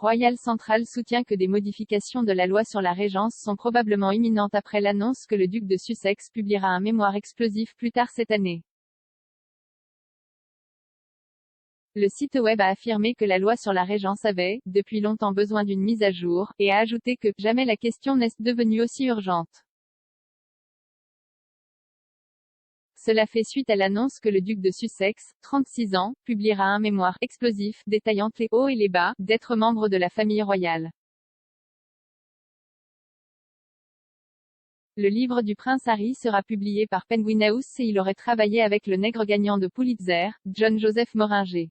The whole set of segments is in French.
Royal Central soutient que des modifications de la loi sur la régence sont probablement imminentes après l'annonce que le duc de Sussex publiera un mémoire explosif plus tard cette année. Le site web a affirmé que la loi sur la régence avait, depuis longtemps besoin d'une mise à jour, et a ajouté que, jamais la question n'est devenue aussi urgente. Cela fait suite à l'annonce que le duc de Sussex, 36 ans, publiera un mémoire explosif, détaillant les hauts et les bas, d'être membre de la famille royale. Le livre du prince Harry sera publié par Penguin House et il aurait travaillé avec le nègre gagnant de Pulitzer, John Joseph Moringer.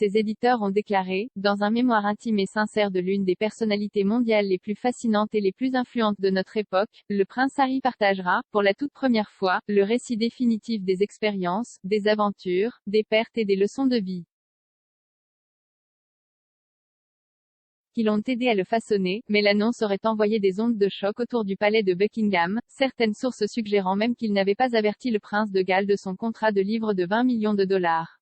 Ses éditeurs ont déclaré, dans un mémoire intime et sincère de l'une des personnalités mondiales les plus fascinantes et les plus influentes de notre époque, le prince Harry partagera, pour la toute première fois, le récit définitif des expériences, des aventures, des pertes et des leçons de vie qui l'ont aidé à le façonner, mais l'annonce aurait envoyé des ondes de choc autour du palais de Buckingham, certaines sources suggérant même qu'il n'avait pas averti le prince de Galles de son contrat de livre de 20 millions de dollars.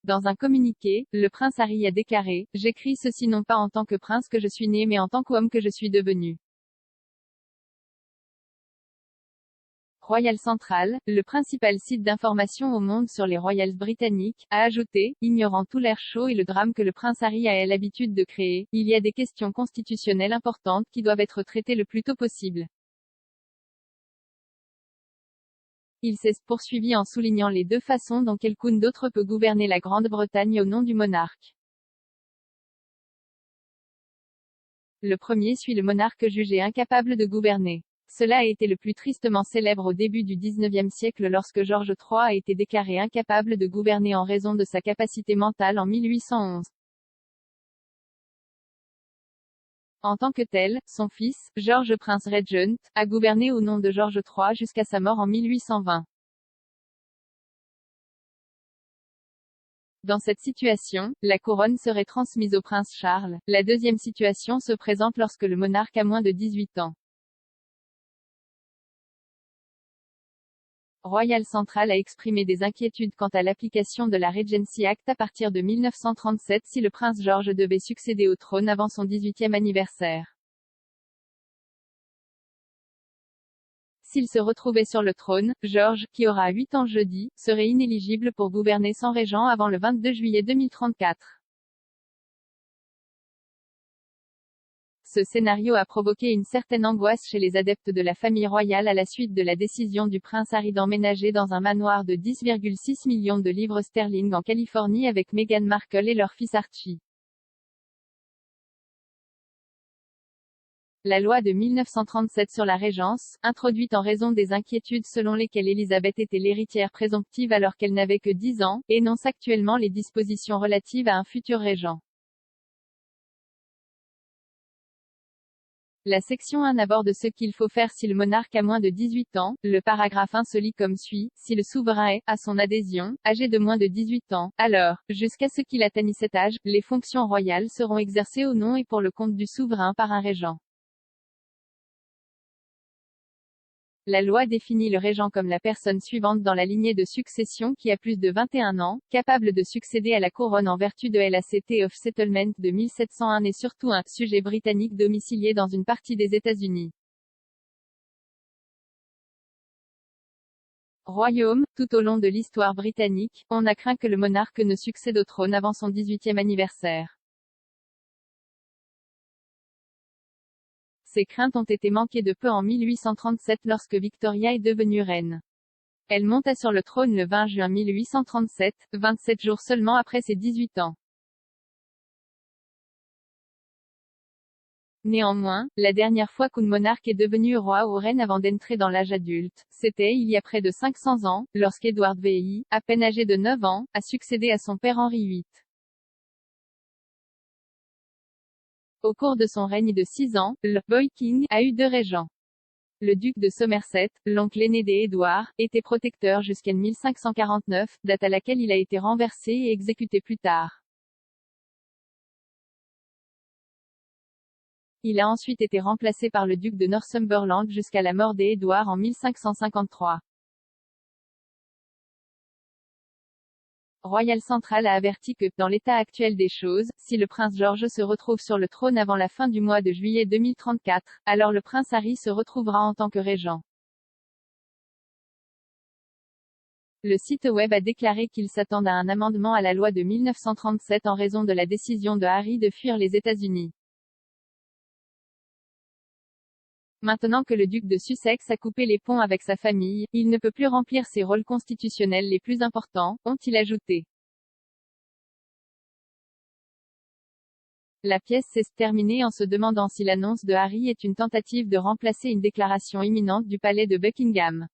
Dans un communiqué, le prince Harry a déclaré « J'écris ceci non pas en tant que prince que je suis né mais en tant qu'homme que je suis devenu. » Royal Central, le principal site d'information au monde sur les royals britanniques, a ajouté, ignorant tout l'air chaud et le drame que le prince Harry a l'habitude de créer, il y a des questions constitutionnelles importantes qui doivent être traitées le plus tôt possible. Il s'est poursuivi en soulignant les deux façons dont quelqu'un d'autre peut gouverner la Grande-Bretagne au nom du monarque. Le premier suit le monarque jugé incapable de gouverner. Cela a été le plus tristement célèbre au début du XIXe siècle lorsque George III a été déclaré incapable de gouverner en raison de sa capacité mentale en 1811. En tant que tel, son fils, George Prince Regent, a gouverné au nom de George III jusqu'à sa mort en 1820. Dans cette situation, la couronne serait transmise au prince Charles. La deuxième situation se présente lorsque le monarque a moins de 18 ans. Royal Central a exprimé des inquiétudes quant à l'application de la Regency Act à partir de 1937 si le prince George devait succéder au trône avant son 18e anniversaire. S'il se retrouvait sur le trône, George, qui aura 8 ans jeudi, serait inéligible pour gouverner sans régent avant le 22 juillet 2034. Ce scénario a provoqué une certaine angoisse chez les adeptes de la famille royale à la suite de la décision du prince Harry d'emménager dans un manoir de 10,6 millions de livres sterling en Californie avec Meghan Markle et leur fils Archie. La loi de 1937 sur la régence, introduite en raison des inquiétudes selon lesquelles Élisabeth était l'héritière présomptive alors qu'elle n'avait que 10 ans, énonce actuellement les dispositions relatives à un futur régent. La section 1 aborde ce qu'il faut faire si le monarque a moins de 18 ans. Le paragraphe 1 se lit comme suit. Si le souverain est, à son adhésion, âgé de moins de 18 ans, alors, jusqu'à ce qu'il atteigne cet âge, les fonctions royales seront exercées au nom et pour le compte du souverain par un régent. La loi définit le régent comme la personne suivante dans la lignée de succession qui a plus de 21 ans, capable de succéder à la couronne en vertu de l'Act of Settlement de 1701 et surtout un sujet britannique domicilié dans une partie des États-Unis. Royaume, tout au long de l'histoire britannique, on a craint que le monarque ne succède au trône avant son 18e anniversaire. Ces craintes ont été manquées de peu en 1837 lorsque Victoria est devenue reine. Elle monta sur le trône le 20 juin 1837, 27 jours seulement après ses 18 ans. Néanmoins, la dernière fois qu'un monarque est devenu roi ou reine avant d'entrer dans l'âge adulte, c'était il y a près de 500 ans, lorsqu'Édouard VI, à peine âgé de 9 ans, a succédé à son père Henri VIII. Au cours de son règne de 6 ans, le Boy King a eu 2 régents. Le duc de Somerset, l'oncle aîné d'Édouard, était protecteur jusqu'en 1549, date à laquelle il a été renversé et exécuté plus tard. Il a ensuite été remplacé par le duc de Northumberland jusqu'à la mort d'Édouard en 1553. Royal Central a averti que, dans l'état actuel des choses, si le prince George se retrouve sur le trône avant la fin du mois de juillet 2034, alors le prince Harry se retrouvera en tant que régent. Le site web a déclaré qu'il s'attend à un amendement à la loi de 1937 en raison de la décision de Harry de fuir les États-Unis. Maintenant que le duc de Sussex a coupé les ponts avec sa famille, il ne peut plus remplir ses rôles constitutionnels les plus importants, ont-ils ajouté. La pièce s'est terminée en se demandant si l'annonce de Harry est une tentative de remplacer une déclaration imminente du palais de Buckingham.